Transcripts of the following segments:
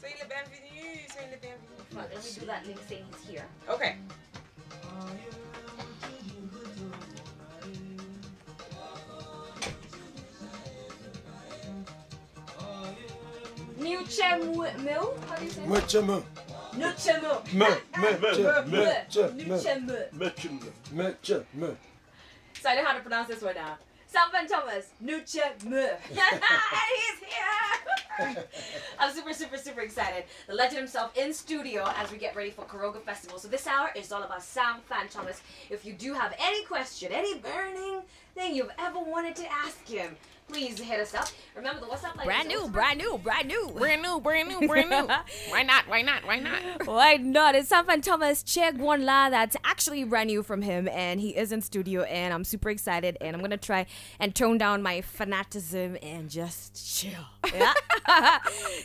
Soyez le bienvenu. Soyez le bienvenu. Let me do that link saying he's here. Okay. New Chemo. How do you say that? Mecheme. New Chemo. Mecheme. So I know how to pronounce this one now. Sam Thomas, Nucheme. He's here. I'm super excited. The legend himself in studio as we get ready for Karoga Festival. So this hour is all about Sam Thomas. If you do have any question, any burning thing you've ever wanted to ask him, please hit us up. Remember the WhatsApp line. Brand new. Brand new. Why not? Why not? It's Sam Thomas Cheg One La. That's actually brand new from him, and he is in studio, and I'm super excited, and I'm gonna try and tone down my fanaticism and just chill. Yeah,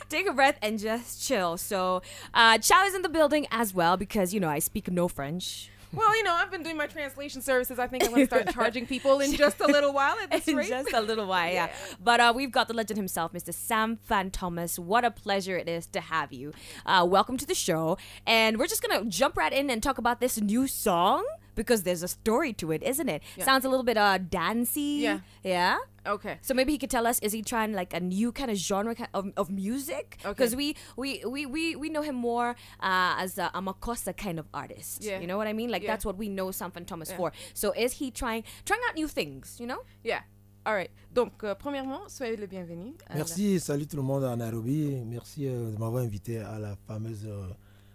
take a breath and just chill. So, Chao is in the building as well because I speak no French. Well, I've been doing my translation services. I think I'm going to start charging people in just a little while at this rate. Just a little while, yeah. But we've got the legend himself, Mr. Sam Thomas. What a pleasure it is to have you. Welcome to the show. And we're just going to jump right in and talk about this new song because there's a story to it, isn't it? Yeah. Sounds a little bit dancey. Yeah. Yeah? Okay. So maybe he could tell us, is he trying like a new kind of genre of music? Because we know him more as a Makossa kind of artist. Yeah. You know what I mean? Like that's what we know Sam Thomas for. So is he trying out new things, Yeah. All right. Donc, premièrement, soyez le bienvenu. Merci, salut tout le monde à Nairobi. Merci de m'avoir invité à la fameuse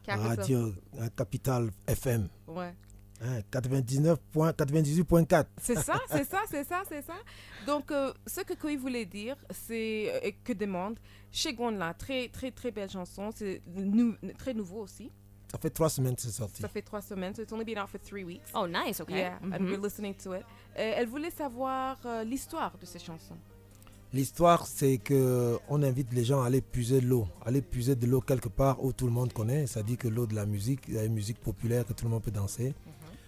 radio Capital FM. Ouais. 98.4. C'est ça. Donc, ce que Koi voulait dire, c'est que demande chez Gonla, très belle chanson, c'est très nouveau aussi. Ça fait 3 semaines que c'est sorti. Ça fait 3 semaines, so it's only been out for 3 weeks. Oh, nice, okay. Yeah, and we're listening to it. Elle voulait savoir l'histoire de ces chansons. L'histoire, c'est qu'on invite les gens à aller puiser de l'eau quelque part où tout le monde connaît. Ça dit que l'eau de la musique populaire que tout le monde peut danser.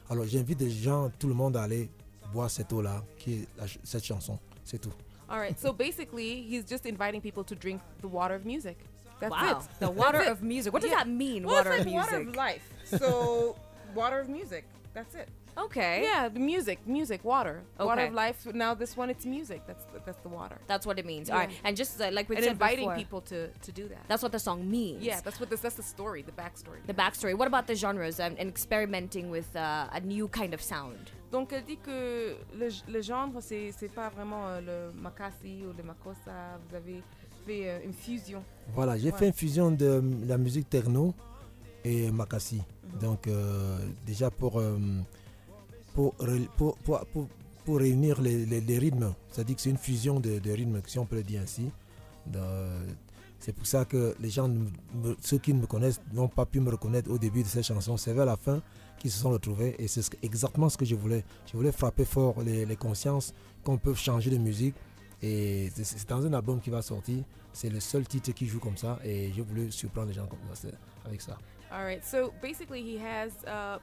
Alors j'invite les gens, tout le monde à aller boire cette eau-là, qui est cette chanson. C'est tout. All right, so basically, he's just inviting people to drink the water of music. That's wow. it. The water of music. What does that mean, water of music? Water of life. So, water of music. That's it. Okay. Yeah, the music, water. Okay. Water of life. Now this one, it's music. That's the water. That's what it means. Yeah. All right. And just like we said inviting before, people to do that. That's what the song means. Yeah, that's the story, the backstory. The backstory. What about the genres and experimenting with a new kind of sound? Donc elle dit que le genre c'est pas vraiment le makassi ou le makossa. Vous avez fait une fusion. Voilà, j'ai fait une fusion de la musique techno et makassi. Donc déjà pour réunir les rythmes, c'est-à-dire que c'est une fusion de rythmes, si on peut le dire ainsi. C'est pour ça que les gens, ceux qui me connaissent, n'ont pas pu me reconnaître au début de cette chanson. C'est vers la fin qu'ils se sont retrouvés et c'est exactement ce que je voulais. Je voulais frapper fort les consciences qu'on peut changer de musique. Et c'est dans un album qui va sortir. C'est le seul titre qui joue comme ça et j'ai voulu surprendre les gens avec ça. All right, so basically he has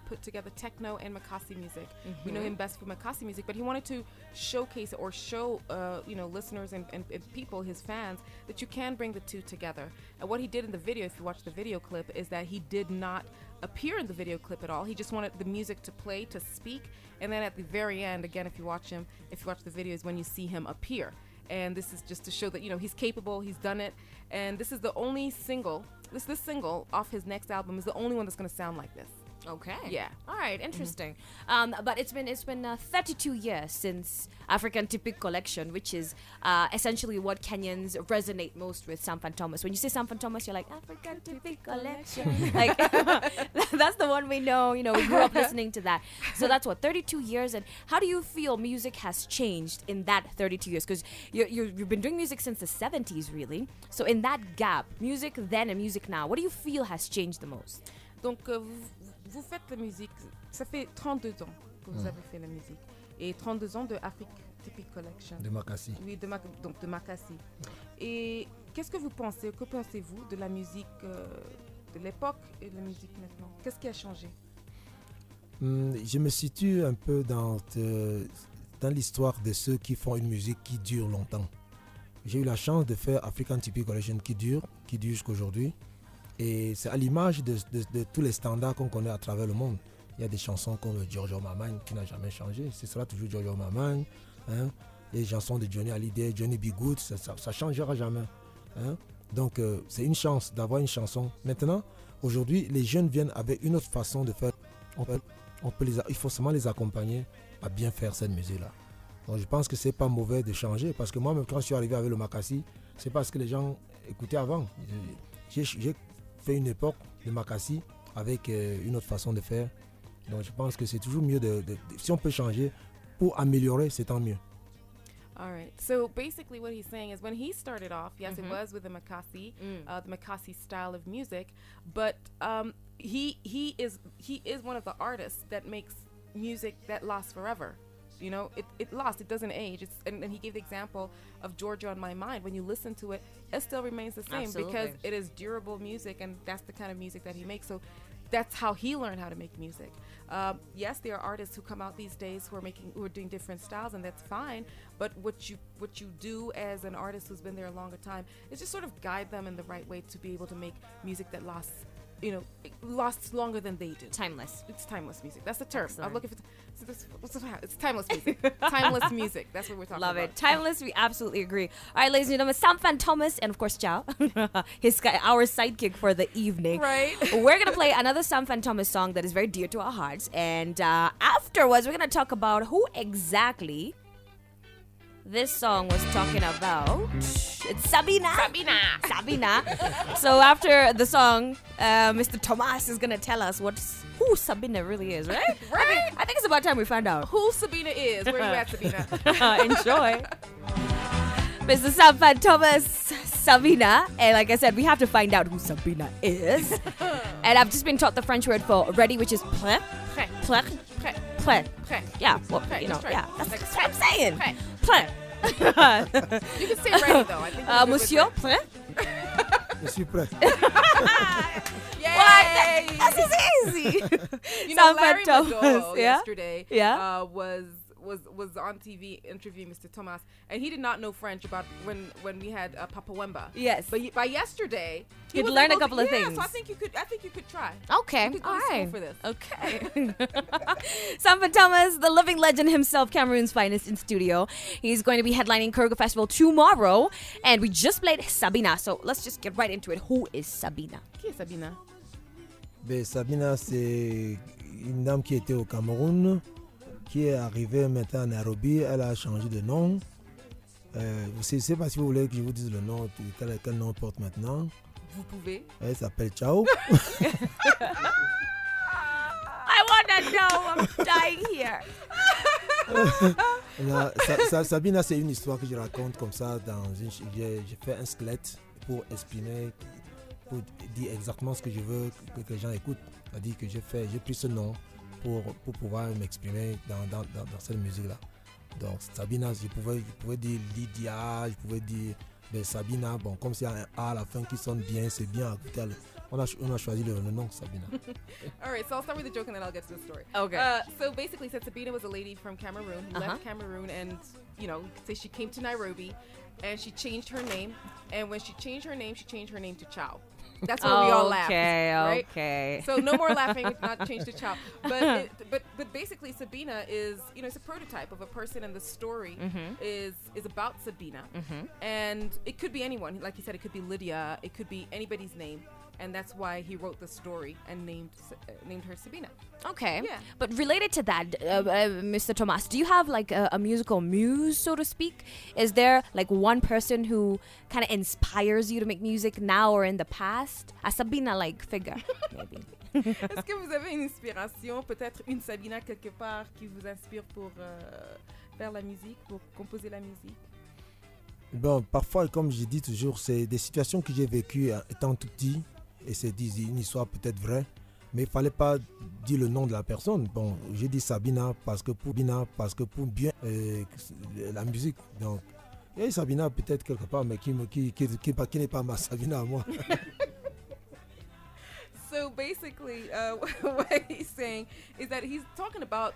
put together techno and makassi music. We know him best for makassi music, but he wanted to showcase or show listeners and people, his fans, that you can bring the two together. And what he did in the video, if you watch the video clip, is that he did not appear in the video clip at all. He just wanted the music to play, to speak, and then at the very end, again, if you watch the video, is when you see him appear. And this is just to show that he's capable, he's done it, and this is the only single. This single off his next album is the only one that's going to sound like this. Okay. Yeah. All right. Interesting. But it's been 32 years since African Typic Collection, which is essentially what Kenyans resonate most with Sam Thomas. When you say Sam Thomas, you're like African Typic Collection. Like that's the one we know. We grew up listening to that. So that's what 32 years. And how do you feel music has changed in that 32 years? Because you've been doing music since the 70s, really. So in that gap, music then and music now, what do you feel has changed the most? Donc, vous faites la musique, ça fait 32 ans que vous avez fait la musique. Et 32 ans de Afrique Typic Collection. De Makassi. Oui, donc de Makassi. Et qu'est-ce que vous pensez, que pensez-vous de la musique de l'époque et de la musique maintenant? Qu'est-ce qui a changé? Je me situe un peu dans l'histoire de ceux qui font une musique qui dure longtemps. J'ai eu la chance de faire African Typic Collection qui dure jusqu'à aujourd'hui. Et c'est à l'image de tous les standards qu'on connaît à travers le monde. Il y a des chansons comme Giorgio Mamagne qui n'a jamais changé. Ce sera toujours Giorgio Mamagne. Hein. Les chansons de Johnny Hallyday, Johnny B. Good, ça ne changera jamais. Hein. Donc c'est une chance d'avoir une chanson. Maintenant, aujourd'hui, les jeunes viennent avec une autre façon de faire. Il faut seulement les accompagner à bien faire cette musique-là. Donc je pense que c'est pas mauvais de changer parce que moi-même quand je suis arrivé avec le Makassi, c'est parce que les gens écoutaient avant. J'ai fait une époque de Makassi avec une autre façon de faire. Donc je pense que c'est toujours mieux si on peut changer pour améliorer, c'est tant mieux. All right. So basically, what he's saying is, when he started off, yes, it was with the Makassi style of music, but he is one of the artists that makes music that lasts forever. You know, it lasts. It doesn't age. And he gave the example of Georgia on My Mind. When you listen to it, it still remains the same. Absolutely. Because it is durable music, and that's the kind of music that he makes. So that's how he learned how to make music. Yes, there are artists who come out these days who are doing different styles, and that's fine. But what you do as an artist who's been there a longer time is just sort of guide them in the right way to be able to make music that lasts. You know, it lasts longer than they do. Timeless. It's timeless music. That's the term. Excellent. I'm looking for. It's timeless music. Timeless music. That's what we're talking Love about. it. Timeless, we absolutely agree. All right, ladies and gentlemen, Sam Fan Thomas and of course Chao, our sidekick for the evening. Right. We're gonna play another Sam Fan Thomas song that is very dear to our hearts, and afterwards we're gonna talk about who exactly this song was talking about. It's Sabina. So after the song, Mr. Thomas is gonna tell us who Sabina really is, right? Right. I think it's about time we find out Who Sabina is? Where you at, Sabina? Enjoy. Mr. Sam Fan Thomas, Sabina. And like I said, we have to find out who Sabina is. And I've just been taught the French word for ready, which is prêt. Prêt. Prêt. Prêt. Prêt. Prêt. Yeah, well, Prêt. you know, That's right. yeah. That's Like what I'm saying. Prêt. Prêt. You can say ready though. I think we're good with Monsieur, ready. prêt? Je suis prêt. Yay! What? That's easy. You know, Sam Fan Larry Thomas, Madowo yeah? yesterday was on TV interviewing Mr. Thomas, and he did not know French about when we had Papa Wemba. Yes. But by yesterday, he You'd was learn a able couple to, of yeah, things. So I think you could try. Okay, You could go all to school right. for this. Okay. Sam Fan Thomas, the living legend himself, Cameroon's finest in studio. He's going to be headlining Kurga Festival tomorrow, and we just played Sabina. So let's just get right into it. Who is Sabina? Qui est Sabina? Ben, Sabina, c'est une dame qui était au Cameroun, qui est arrivée maintenant à Nairobi. Elle a changé de nom. Je ne sais pas si vous voulez que je vous dise le nom, quel nom elle porte maintenant. Vous pouvez. Elle s'appelle Chao. I want to know. I'm dying here. Sabina, c'est une histoire que je raconte comme ça. J'ai fait un squelette pour exprimer, pour dire exactement ce que je veux que les gens écoutent. C'est-à-dire que j'ai pris ce nom pour pouvoir m'exprimer dans cette musique-là. Donc Sabina, je pouvais dire Lydia, je pouvais dire Sabina, bon, comme s'il y a un A à la fin qui sonne bien, c'est bien à écouter. On a choisi le nom Sabina. All right, so I'll start with the joke and then I'll get to the story. Okay. So basically, said Sabina was a lady from Cameroon who left Cameroon and, say she came to Nairobi and she changed her name. And when she changed her name to Chao. That's where we all laughed. Right? Okay. So no more laughing, not change to Chao. But basically, Sabina is, it's a prototype of a person, and the story is about Sabina. And it could be anyone. Like you said, it could be Lydia. It could be anybody's name. And that's why he wrote the story and named her Sabina. Okay. Yeah. But related to that, Mr. Thomas, do you have like a musical muse, so to speak? Is there like one person who kind of inspires you to make music now or in the past? A Sabina-like figure, maybe. Est-ce que vous avez une inspiration, peut-être une Sabina quelque part qui vous inspire pour faire la musique, pour composer la musique? Bon, parfois, comme je dis toujours, c'est des situations que j'ai vécues étant tout petit. Et c'est une histoire peut-être vraie, mais il ne fallait pas dire le nom de la personne. Bon, j'ai dit Sabina parce que pour bien la musique. Donc, il y a Sabina peut-être quelque part, mais qui n'est pas ma Sabina à moi. So basically, what he's saying is that he's talking about,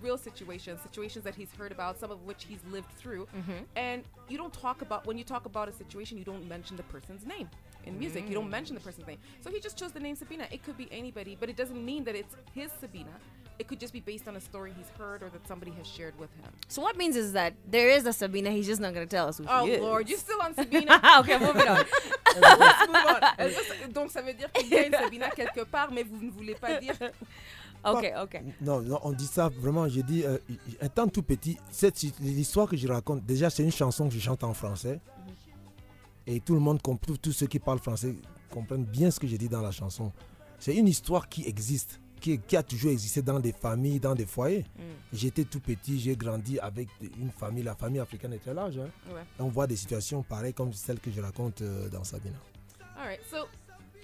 real situations that he's heard about, some of which he's lived through. And you don't talk about, when you talk about a situation, you don't mention the person's name. In music, you don't mention the person's name. So he just chose the name Sabina. It could be anybody, but it doesn't mean that it's his Sabina. It could just be based on a story he's heard or that somebody has shared with him. So what means is that there is a Sabina, he's just not going to tell us who she is. Oh Lord, you're still on Sabina. Okay, moving on. Let's move on. Donc ça veut dire qu'il y a une Sabina quelque part, mais vous ne voulez pas dire. Ok, ok. Non, on dit ça vraiment, je dis, étant tout petit, l'histoire que je raconte, déjà c'est une chanson que je chante en français. Et tout le monde, tous ceux qui parlent français comprennent bien ce que je dis dans la chanson. C'est une histoire qui existe, qui a toujours existé dans des familles, dans des foyers. J'étais tout petit, j'ai grandi avec une famille, la famille africaine est très large. Hein. Ouais. On voit des situations pareilles comme celles que je raconte dans Sabina. All right, so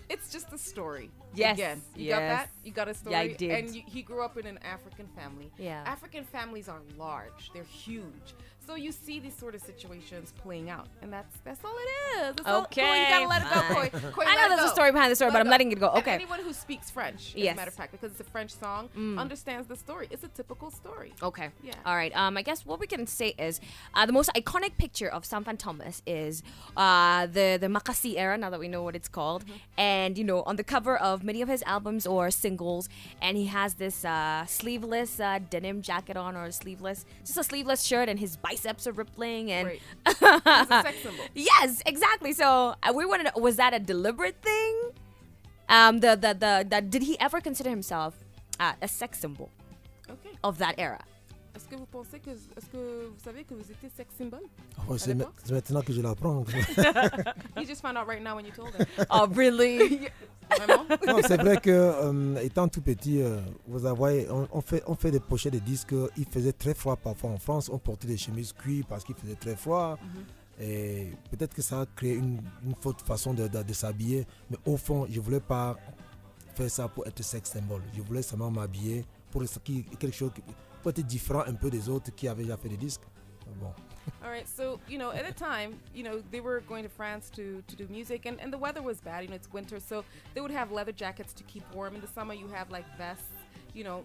it's just a story. Yes. Again, you got that? You got a story? Yeah, I did. And he grew up in an African family. Yeah. African families are large. They're huge. So you see these sort of situations playing out. And that's all it is. That's Okay, all, Koi, you gotta let it go, fine. Koi. Koi, I know there's a story behind the story, but I'm letting it go. And Okay. anyone who speaks French, as Yes. a matter of fact, because it's a French song, understands the story. It's a typical story. Okay. Yeah. All right. I guess what we can say is the most iconic picture of Sam Thomas is the Makasi era, now that we know what it's called. And, on the cover of many of his albums or singles, and he has this sleeveless denim jacket on, or just a sleeveless shirt, and his biceps are rippling. And Right. It's a sex symbol. yes, exactly. So we wanted to know, was that a deliberate thing? Did he ever consider himself a sex symbol Okay. of that era? Est-ce que vous savez que vous étiez sex symbol? Oh, c'est maintenant que je l'apprends. He just found out right now when you told him. Oh, really? Vraiment? Non, c'est vrai que étant tout petit, vous voyez, on fait des pochettes de disques. Il faisait très froid parfois en France. On portait des chemises cuir parce qu'il faisait très froid. Et peut-être que ça a créé une faute façon de s'habiller. Mais au fond, je ne voulais pas faire ça pour être sex symbole. Je voulais seulement m'habiller pour quelque chose pour être différent un peu des autres qui avaient déjà fait des disques. Bon. All right, so, at the time, they were going to France to do music, and the weather was bad. It's winter, so they would have leather jackets to keep warm. In the summer, you have, like, vests.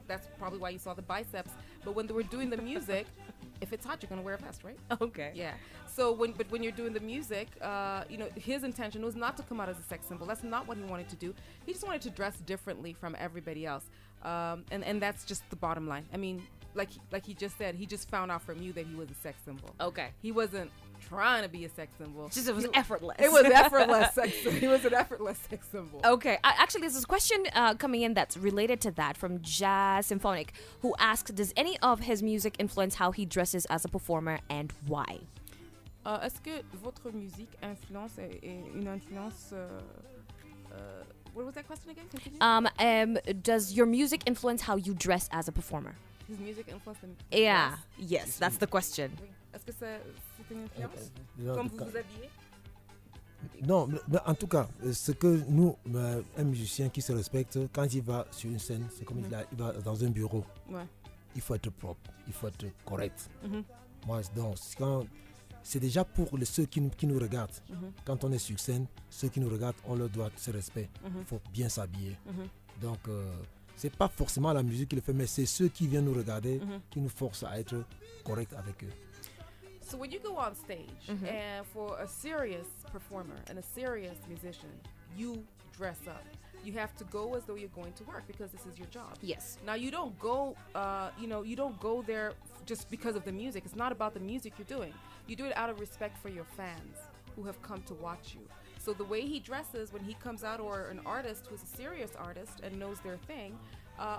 That's probably why you saw the biceps. But when they were doing the music, if it's hot, you're going to wear a vest, right? Okay. Yeah. So when you're doing the music, his intention was not to come out as a sex symbol. That's not what he wanted to do. He just wanted to dress differently from everybody else. And that's just the bottom line. I mean, like he just said, he just found out from you that he was a sex symbol. Okay. He wasn't trying to be a sex symbol. Just it was effortless. It was effortless sex. He was an effortless sex symbol. Okay. Actually, there's this question coming in that's related to that from Jazz Symphonic, who asks, does any of his music influence how he dresses as a performer, and why? Est-ce que votre musique influence une influence? What was that question again? Continue. Does your music influence how you dress as a performer? His music influence him. Yeah. Yes, that's the question. Oui. Est-ce que c'est une influence? Comme vous vous habillez? Non, en tout cas, ce que nous, un musicien qui se respecte, quand il va sur une scène, c'est comme il va dans un bureau. Ouais. Il faut être propre, il faut être correct. Moi, donc, c'est déjà pour ceux qui nous regardent. Quand on est sur scène, ceux qui nous regardent, on leur doit ce respect. Il faut bien s'habiller. Donc, c'est pas forcément la musique qui le fait, mais c'est ceux qui viennent nous regarder qui nous forcent à être corrects avec eux. So when you go on stage, and for a serious performer and a serious musician, you dress up. You have to go as though you're going to work because this is your job. Yes. Now you don't go, you don't go there just because of the music. It's not about the music you're doing. You do it out of respect for your fans who have come to watch you. So the way he dresses when he comes out, or an artist who's a serious artist and knows their thing,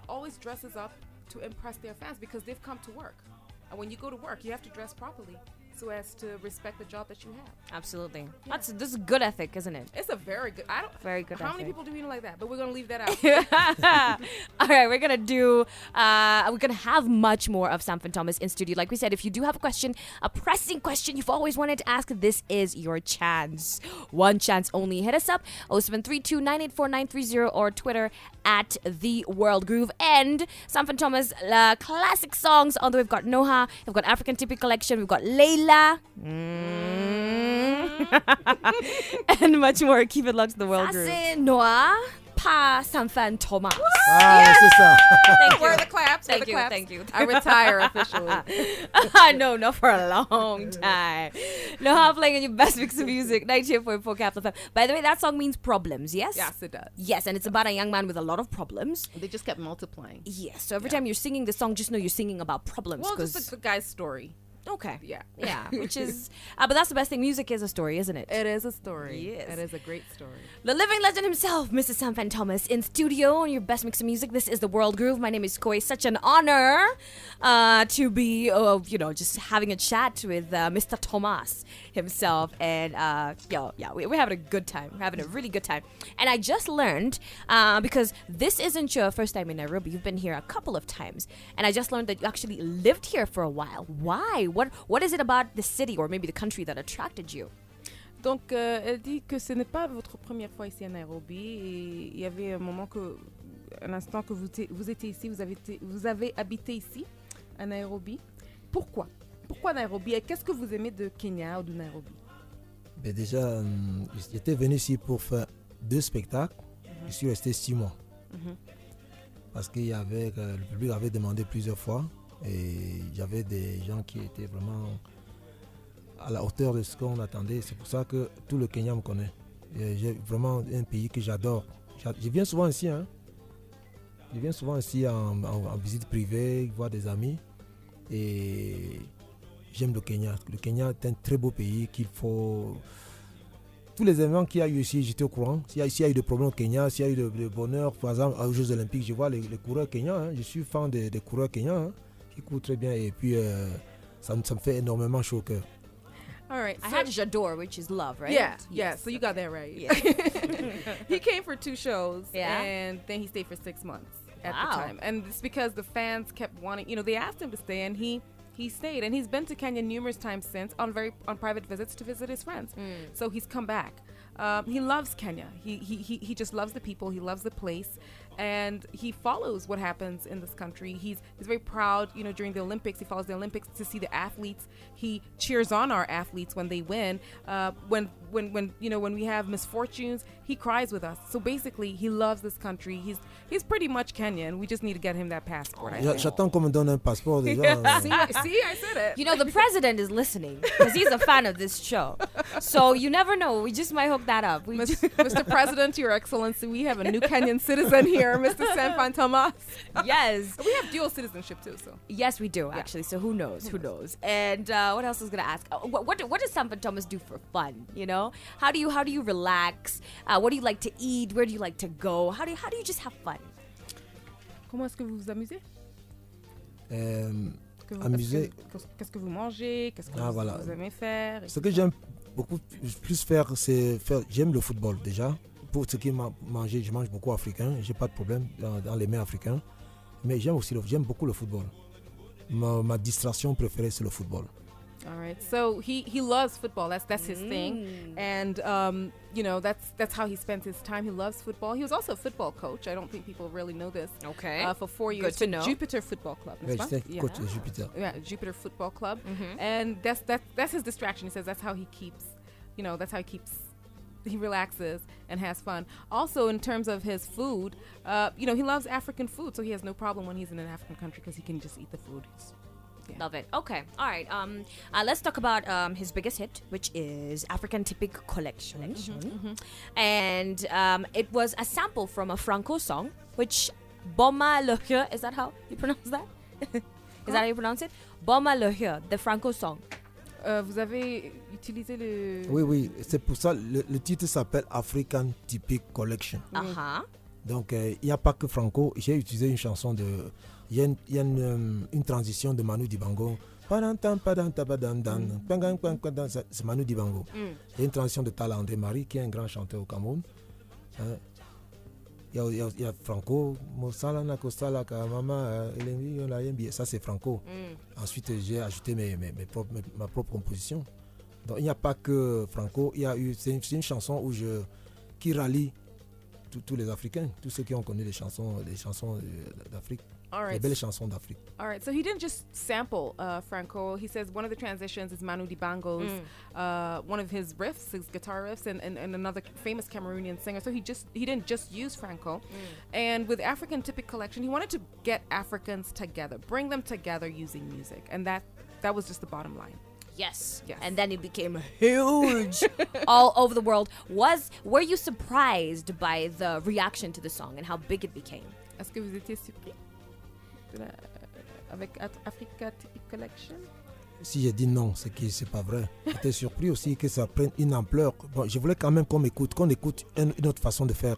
always dresses up to impress their fans because they've come to work. And when you go to work, you have to dress properly so as to respect the job that you have. Absolutely. Yeah. This is good ethic, isn't it? It's a very good. Very good How many ethic. people do you know like that? But we're gonna leave that out. All right, we're gonna have much more of Sam Thomas in studio. Like we said, if you do have a question, a pressing question you've always wanted to ask, this is your chance. One chance only. Hit us up 0732-984-930 or Twitter at The World Groove. And Sam Thomas classic songs. Although we've got Noha, we've got African Typic Collection, we've got Layla. And much more. Keep it locked to The World Groove. Ça, c'est Noah, Papa Sanfan Thomas. Ah, c'est ça. Thank you. Where are the claps? Where are Thank the you, claps? thank you. I retire officially. No, not for a long time. No, I'm playing on your best mix of music, 98.4 Capital FM. By the way, that song means problems, yes? Yes, it does. Yes, and it's about a young man with a lot of problems. They just kept multiplying. Yes, so every time you're singing the song, just know you're singing about problems. Well, just the guy's story. Okay. Yeah. Yeah, which is... but that's the best thing. Music is a story, isn't it? It is a story. Yes. It is a great story. The living legend himself, Mrs. Sanfan Thomas, in studio on your best mix of music. This is The World Groove. My name is Koi. Such an honor to be, just having a chat with Mr. Thomas himself. And, we're having a good time. We're having a really good time. And I just learned, because this isn't your first time in Nairobi. You've been here a couple of times. And I just learned that you actually lived here for a while. Why? What is it about the city or maybe the country that attracted you? Donc, elle dit que ce n'est pas votre première fois ici à Nairobi. Et il y avait un instant que vous étiez ici, vous avez habité ici, à Nairobi. Pourquoi? Pourquoi Nairobi? Et qu'est-ce que vous aimez de Kenya ou de Nairobi? Ben déjà, j'étais venu ici pour faire 2 spectacles. Je suis resté 6 mois. Parce que le public avait demandé plusieurs fois. Et il y avait des gens qui étaient vraiment à la hauteur de ce qu'on attendait. C'est pour ça que tout le Kenya me connaît. J'ai vraiment un pays que j'adore. Je viens souvent ici. Je viens souvent ici en visite privée, voir des amis. Et j'aime le Kenya. Le Kenya est un très beau pays qu'il faut... Tous les événements qu'il y a eu ici, j'étais au courant. S'il y a eu des problèmes au Kenya, s'il y a eu de bonheur, par exemple, aux Jeux Olympiques, je vois les coureurs kenyans. Je suis fan des coureurs kenyans. Qui court très bien et puis ça me fait énormément chaud au cœur. All right. I had J'adore, which is love, right? Yeah, Yes. yeah. So you got that right. Yeah. He came for 2 shows, Yeah. and then he stayed for 6 months at Wow. the time. And it's because the fans kept wanting, they asked him to stay, and he stayed. And he's been to Kenya numerous times since on private visits to visit his friends. So he's come back. He loves Kenya. He just loves the people. He loves the place. And he follows what happens in this country. He's very proud, during the Olympics. He follows the Olympics to see the athletes. He cheers on our athletes when they win. When we have misfortunes, he cries with us. So basically, he loves this country. He's pretty much Kenyan. We just need to get him that passport. J'attends qu'on me donne un passeport déjà. See, I said it. The president is listening because he's a fan of this show. So you never know. We just might hook that up. Mr. President, Your Excellency, we have a new Kenyan citizen here, Mr. Sanfan Thomas. Yes. We have dual citizenship too, so. Yes, we do, actually. So who knows? Who knows? And what else was going to ask? What does Sanfan Thomas do for fun? How do you relax? What do you like to eat? Where do you like to go? How do you just have fun? Comment est-ce que vous vous amusez? Amuser. Qu'est-ce que vous mangez? Qu'est-ce que vous aimez faire? Ce que j'aime beaucoup plus faire, j'aime le football déjà. Pour ce qui est manger, je mange beaucoup africain. J'ai pas de problème dans les mets africains. Mais j'aime beaucoup le football. Ma distraction préférée, c'est le football. All right. So he loves football. That's his thing. And that's how he spends his time. He loves football. He was also a football coach. I don't think people really know this. Okay. For 4 years. Good to know. Jupiter Football Club. J'étais coach de Jupiter. Yeah, Jupiter Football Club. And that's his distraction. He says that's how he keeps, he relaxes and has fun. Also, in terms of his food, he loves African food, so he has no problem when he's in an African country because he can just eat the food. Love it. Okay. All right. Let's talk about his biggest hit, which is African Typic Collection. And it was a sample from a Franco song, which Boma Le Heu, is that how you pronounce that? Is that how you pronounce it? Boma Le Heu, the Franco song. Vous avez utilisé le... Oui, c'est pour ça le titre s'appelle African Typic Collection. Donc il n'y a pas que Franco. J'ai utilisé une chanson de... Il y a une transition de Manu Dibango. C'est Manu Dibango. Il y a une transition de Tala André Marie, qui est un grand chanteur au Cameroun. Il y a Franco. Ça, c'est Franco. Ensuite, j'ai ajouté ma propre composition. Donc, il n'y a pas que Franco. C'est une chanson qui rallie tous les Africains, tous ceux qui ont connu les chansons d'Afrique. All right. Les belles chansons d'Afrique. All right, so he didn't just sample Franco. He says one of the transitions is Manu Dibango's, one of his riffs, his guitar riffs, and another famous Cameroonian singer. So he didn't just use Franco. And with African Typic Collection, he wanted to get Africans together, bring them together using music, and that was just the bottom line. Yes. Yes. And then it became huge all over the world. Were you surprised by the reaction to the song and how big it became? Est-ce que vous étiez surpris avec Africa Typic Collection? Si j'ai dit non, c'est que c'est pas vrai. J'étais surpris aussi que ça prenne une ampleur. Bon, je voulais quand même qu'on écoute une autre façon de faire.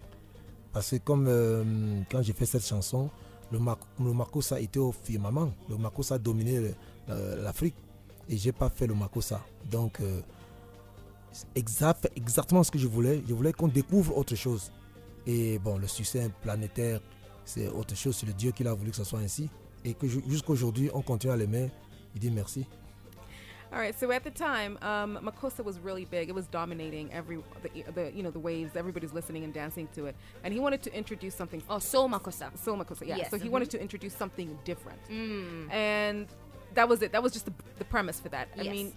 Parce que comme quand j'ai fait cette chanson, le Makossa était au firmament. Le Makossa dominait l'Afrique. Et j'ai pas fait le Makossa. Donc, exactement ce que je voulais. Je voulais qu'on découvre autre chose. Et bon, le succès planétaire, c'est autre chose. C'est le Dieu qui a voulu que ce soit ainsi. Et que jusqu'à aujourd'hui, on continue à l'aimer. Il dit merci. All right, so at the time, Makossa was really big. It was dominating the waves. Everybody's listening and dancing to it. And he wanted to introduce something. Oh, Soul Makossa. Soul Makossa, yeah. Yes. So he wanted to introduce something different. And that was it. That was just the premise for that. Yes. I mean,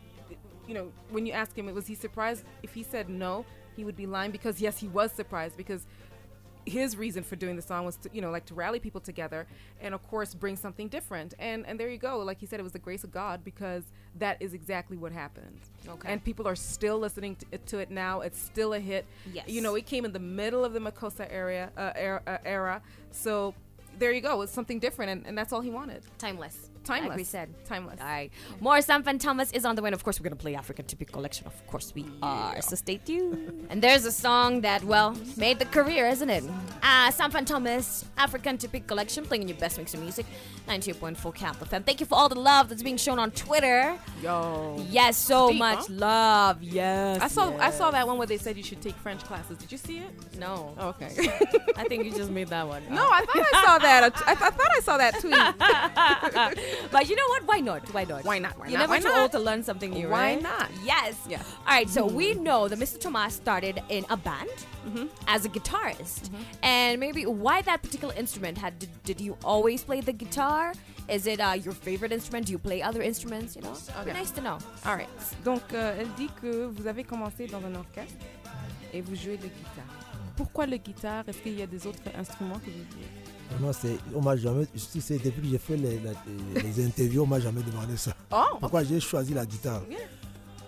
when you ask him, was he surprised? If he said no, he would be lying, because yes, he was surprised, because his reason for doing the song was to, to rally people together and of course bring something different. And there you go. Like he said, it was the grace of God, because that is exactly what happened. Okay. And people are still listening to it now. It's still a hit. Yes. It came in the middle of the Makossa era. So there you go. It's something different, and that's all he wanted. Timeless. Timeless. Like we said. Timeless. All right. More Sam Thomas is on the way. And of course, we're going to play African Typic Collection. Of course, we are. So stay tuned. And there's a song that, made the career, isn't it? Sam Thomas, African Typic Collection, playing in your best mix of music. 98.4 Camp FM. Thank you for all the love that's being shown on Twitter. Yo. Yes, so Deep, much huh? love. Yes. I saw that one where they said you should take French classes. Did you see it? No. Oh, okay. I think you just made that one. No, I thought I saw that. I thought I saw that tweet. But you know what? Why not? Why not? Why not? You're never too old to learn something new, Why right? not? Yes. Yeah. All right, so we know that Mr. Thomas started in a band as a guitarist. And maybe why that particular instrument? Did you always play the guitar? Is it your favorite instrument? Do you play other instruments? Okay. Nice to know. All right. Donc, elle dit que vous avez commencé dans un orchestre et vous jouez de guitare. Pourquoi le guitare? Est-ce qu'il y a des autres instruments que vous jouez? Moi, on m'a jamais, depuis que j'ai fait les interviews, on m'a jamais demandé ça. Oh, Pourquoi j'ai choisi la guitare? Yeah.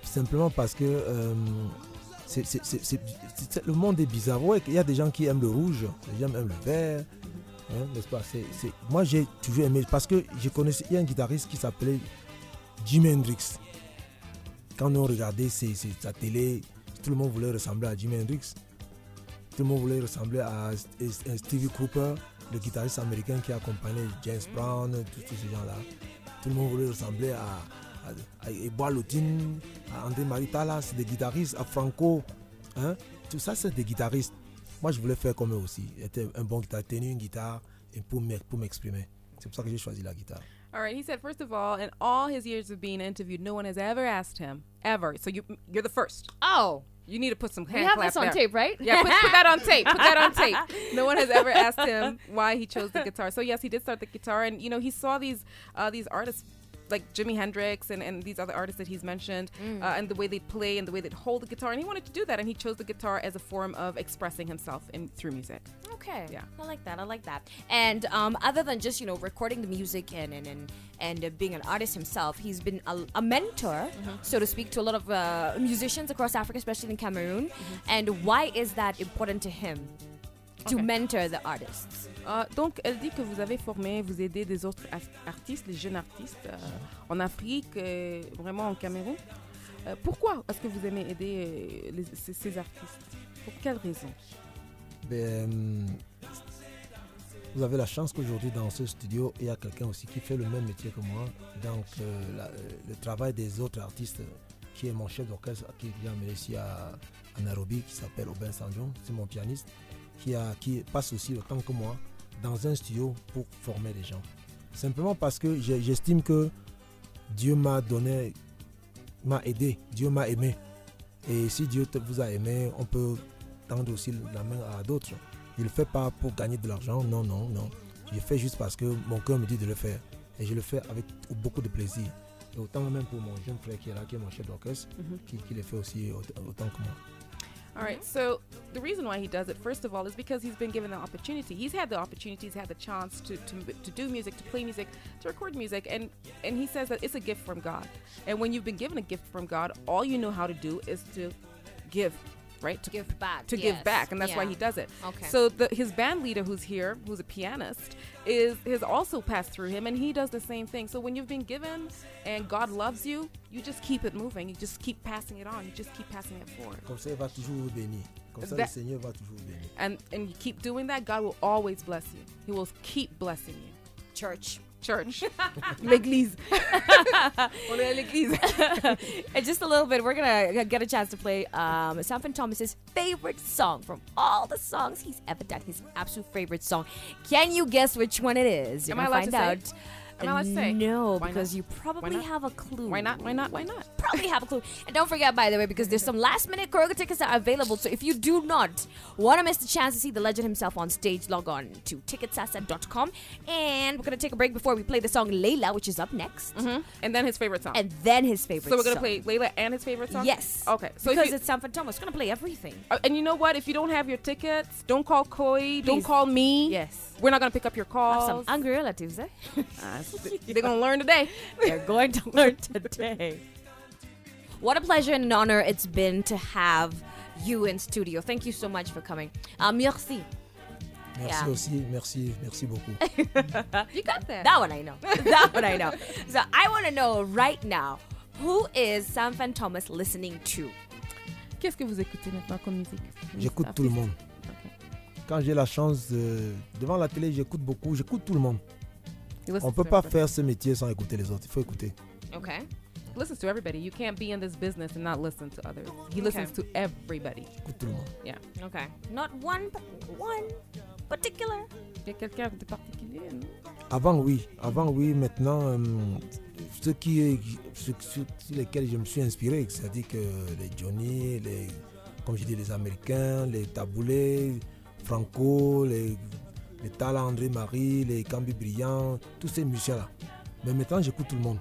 Simplement parce que le monde est bizarre. Ouais, il y a des gens qui aiment le rouge, des gens aiment le vert, n'est-ce pas? Moi, j'ai toujours aimé, parce que il y a un guitariste qui s'appelait Jimi Hendrix. Quand on regardait sa télé, tout le monde voulait ressembler à Jimi Hendrix. Tout le monde voulait ressembler à Stevie Cooper, le guitariste américain qui accompagnait James Brown, tous ces gens-là. Tout le monde voulait ressembler à Eboa Lotin, à André Maritala, c'est des guitaristes, à Franco. Tout ça, c'est des guitaristes. Moi, je voulais faire comme eux aussi. J'étais un bon guitariste, tenir une guitare et pour m'exprimer. C'est pour ça que j'ai choisi la guitare. All right. He said, first of all, in all his years of being interviewed, no one has ever asked him, ever. So you're the first. Oh. You need to put some hand We have clap this on there. tape, right? Yeah, put that on tape. Put that on tape. No one has ever asked him why he chose the guitar. So yes, he did start the guitar, and he saw these artists like Jimi Hendrix and these other artists that he's mentioned, and the way they play and the way they hold the guitar, and he wanted to do that, and he chose the guitar as a form of expressing himself through music. Okay. Yeah. I like that. And other than just recording the music and being an artist himself, he's been a mentor, so to speak, to a lot of musicians across Africa, especially in Cameroon. And why is that important to him to mentor the artists? Donc, elle dit que vous avez formé, vous aidez des autres artistes, les jeunes artistes en Afrique, vraiment en Cameroun. Pourquoi est-ce que vous aimez aider ces artistes? Pour quelle raison? Vous avez la chance qu'aujourd'hui dans ce studio, il y a quelqu'un aussi qui fait le même métier que moi. Donc le travail des autres artistes, qui est mon chef d'orchestre, qui vient amener ici à Nairobi, qui s'appelle Aubin Sandjon, c'est mon pianiste, qui passe aussi le temps que moi dans un studio pour former des gens. Simplement parce que j'estime que Dieu m'a aidé, Dieu m'a aimé. Et si Dieu vous a aimé, on peut tendre aussi la main à d'autres. Il ne le fait pas pour gagner de l'argent, non. Je fais juste parce que mon cœur me dit de le faire. Et je le fais avec beaucoup de plaisir. Et autant même pour mon jeune frère qui est là, qui est mon chef d'orchestre, qui le fait aussi autant que moi. All right, so the reason why he does it, first of all, is because he's been given the opportunity. He's had the opportunity, he's had the chance to do music, to play music, to record music, and he says that it's a gift from God. And when you've been given a gift from God, all you know how to do is to give, right? To Give back. To give back, and that's why he does it. Okay. So his band leader, who's here, who's a pianist, has also passed through him, and he does the same thing. So when you've been given, and God loves you, you just keep it moving. You just keep passing it on. You just keep passing it forward. Comme ça, il va toujours vous bénir. Comme ça, le Seigneur va toujours vous bénir. And you keep doing that, God will always bless you. He will keep blessing you. Church. L'église. On est à l'église. In just a little bit, we're gonna get a chance to play Sam Thomas's favorite song from all the songs he's ever done. His absolute favorite song. Can you guess which one it is? Am I allowed to say? Am I allowed to say? No, Why because not? you probably have a clue. Why not? Probably have a clue. And don't forget, by the way, because there's some last minute choreography tickets that are available. So if you do not want to miss the chance to see the legend himself on stage, log on to ticketsasa.com. And we're going to take a break before we play the song Layla, which is up next. And then his favorite song. And then his favorite So we're song. going to play Layla and his favorite song? Yes. Okay. So because if you, it's Sam Thomas. We're going to play everything. and you know what? If you don't have your tickets, don't call Koi. Don't Please. call me. Yes. We're not going to pick up your Have calls. some angry relatives, eh? They're going to learn today. They're going to learn today. What a pleasure and an honor it's been to have you in studio. Thank you so much for coming. Merci. Merci Yeah. aussi, merci beaucoup. You got that. That one I know. That one I know. So I want to know right now, who is Sam Thomas listening to? Qu'est-ce que vous écoutez maintenant comme musique? J'écoute tout le monde. Okay. Quand j'ai la chance, devant la télé, j'écoute beaucoup, j'écoute tout le monde. He listens On ne peut to pas everybody. faire ce métier sans écouter les autres, il faut écouter. Okay. He listens to everybody. You can't be in this business and not listen to others. He listens to everybody. J'écoute tout le monde. Yeah. Okay. Not one, but one particular. Il y a quelqu'un de particulier, non? Avant oui, maintenant, ceux sur lesquels je me suis inspiré, c'est-à-dire que les Johnny, comme je dis, les Américains, les Taboulé, Franco, les talents André Marie, les Cambi Brillant, tous ces musiciens-là. Mais maintenant, j'écoute tout le monde.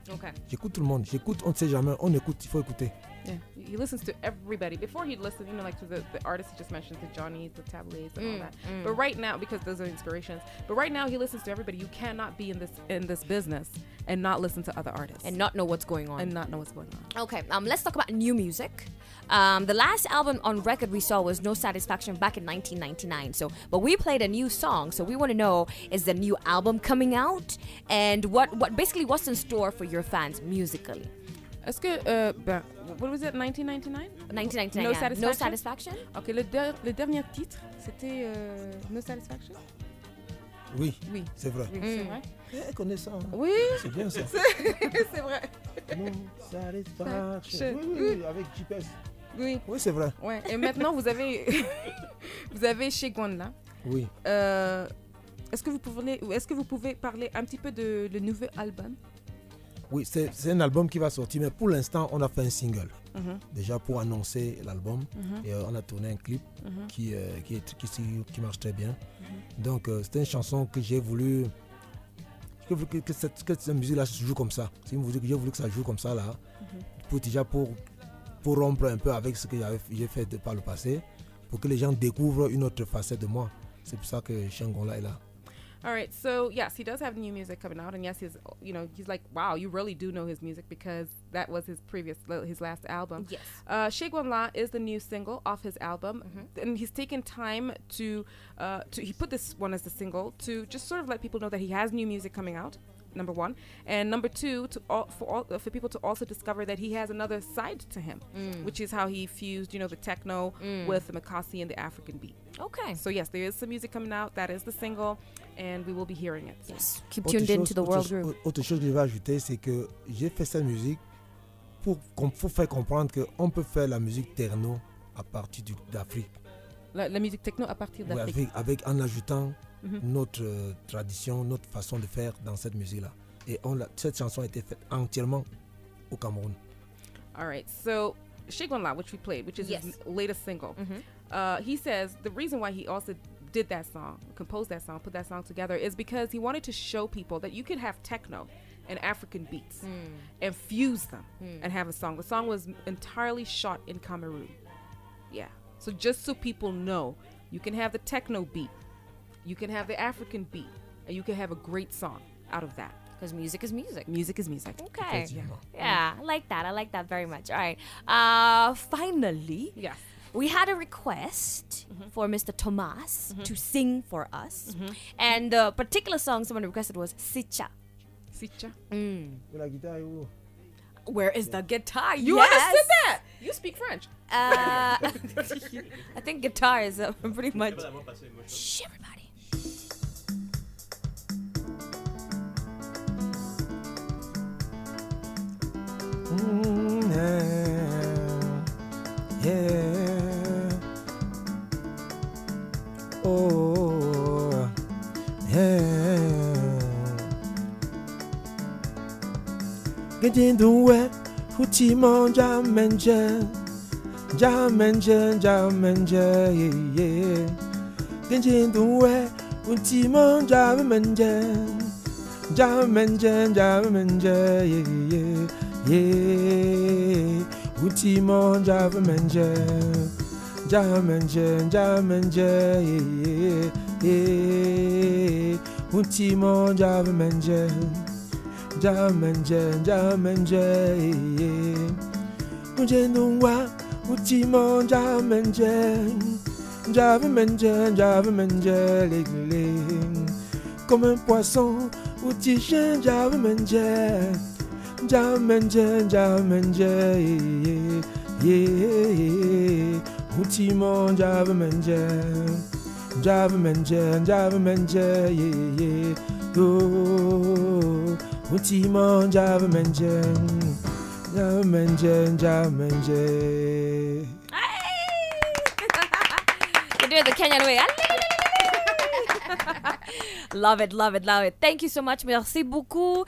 Okay. J'écoute tout le monde. J'écoute, on ne sait jamais, on écoute, il faut écouter. Yeah, he listens to everybody. Before he'd listen, like to the artists he just mentioned, the Johnnies, the Tablets, and all that. But right now, because those are inspirations. But right now, he listens to everybody. You cannot be in this business and not listen to other artists And not know what's going on. and not know what's going on. Okay, let's talk about new music. The last album on record we saw was No Satisfaction back in 1999. But we played a new song, so we want to know, is the new album coming out? And what's in store for your fans musically? Est-ce que, what was it, 1999? 1999. No yeah. Satisfaction? No Satisfaction? Ok, le dernier titre, c'était No Satisfaction? Oui, Oui. c'est vrai. Oui, c'est vrai. Elle connaît ça. Hein. Oui, C'est bien ça. c'est vrai. Non, satisfaction. Oui, oui, avec GPS. Oui, Oui, c'est vrai. ouais. Et maintenant, vous avez, vous avez chez Gondla. Oui. Est-ce que vous pouvez parler un petit peu de le nouvel album? Oui, c'est un album qui va sortir, mais pour l'instant, on a fait un single. Mhm. Déjà pour annoncer l'album. Et on a tourné un clip qui marche très bien. Donc, c'était une chanson que j'ai voulu que cette musique-là se joue comme ça. C'est une musique que j'ai voulu que ça joue comme ça, là. Pour rompre un peu avec ce que j'ai fait par le passé, pour que les gens découvrent une autre facette de moi. C'est pour ça que Shangonla est là. All right, so yes, he does have new music coming out, and yes, he's like, wow, you really do know his music because that was his last album. Yes. Shegwan La is the new single off his album, and he's taken time to he put this one as the single to just sort of let people know that he has new music coming out. Number one, and number two, for people to also discover that he has another side to him, which is how he fused, the techno with the Makasi and the African beat. Okay. So yes, there is some music coming out. That is the single, and we will be hearing it. Yes. Keep tuned into the World Group. Autre chose que je vais ajouter, c'est que j'ai fait cette musique pour faire comprendre qu'on peut faire la musique techno à partir d'Afrique. La musique techno à partir d'Afrique. Oui, en ajoutant notre tradition, notre façon de faire dans cette musique-là. Et cette chanson a été faite entièrement au Cameroun. All right, so Shegwan La, which we played, which is his latest single, he says the reason why he also did that song, composed that song, put that song together is because he wanted to show people that you could have techno and African beats and fuse them and have a song. The song was entirely shot in Cameroon. Yeah. So just so people know, you can have the techno beat, you can have the African beat, and you can have a great song out of that. Because music is music. Music is music. Okay. Yeah, I like that. I like that very much. All right. Finally, Yes. we had a request for Mr. Thomas to sing for us. And the particular song someone requested was Sicha. Sicha. Where is the guitar? You understood that? You speak French. I think guitar is pretty much. Shh, everybody. Yeah. Oh, yeah. Getting the way, Hutimon Jamenja, yeah. Getting the way, Hutimon Jamenja, yeah. Utimon Javamenja, yeah. Utimon Javamenja, yeah. Ujenua, Utimon Javamenja, les comme un poisson, Utishan Javamenja. Jamanja, yeah. Utimon Javamenja, yeah. Oh, Utimon Javamenja. You do it the Kenyan way. Love it. Thank you so much. Merci beaucoup.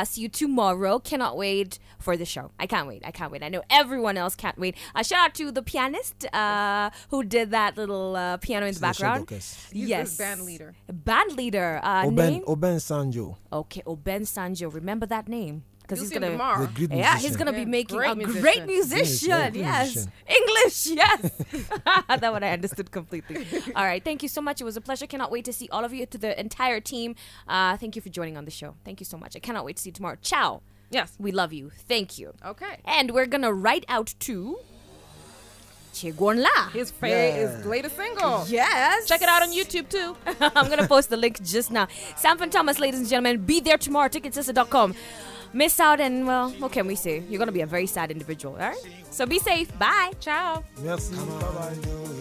See you tomorrow. Cannot wait for the show. I can't wait. I know everyone else can't wait. Shout out to the pianist who did that little piano in the background. Yes. Band leader. Name? Oben Sanjo. Okay, Oben Sanjo. Remember that name. Because he's gonna he's gonna be making a great musician. Yes, musician. English. Yes, that one I understood completely. All right, thank you so much. It was a pleasure. Cannot wait to see all of you, to the entire team. Thank you for joining on the show. Thank you so much. I cannot wait to see you tomorrow. Ciao. Yes, we love you. Thank you. Okay, and we're gonna write out to Chigwonla. His latest single. Yes. Check it out on YouTube too. I'm gonna post the link just now. Sam Thomas, ladies and gentlemen, be there tomorrow. Ticketsista.com. Miss out and, well, what can we say? You're going to be a very sad individual, all right? So be safe. Bye. Ciao. Merci. Bye-bye.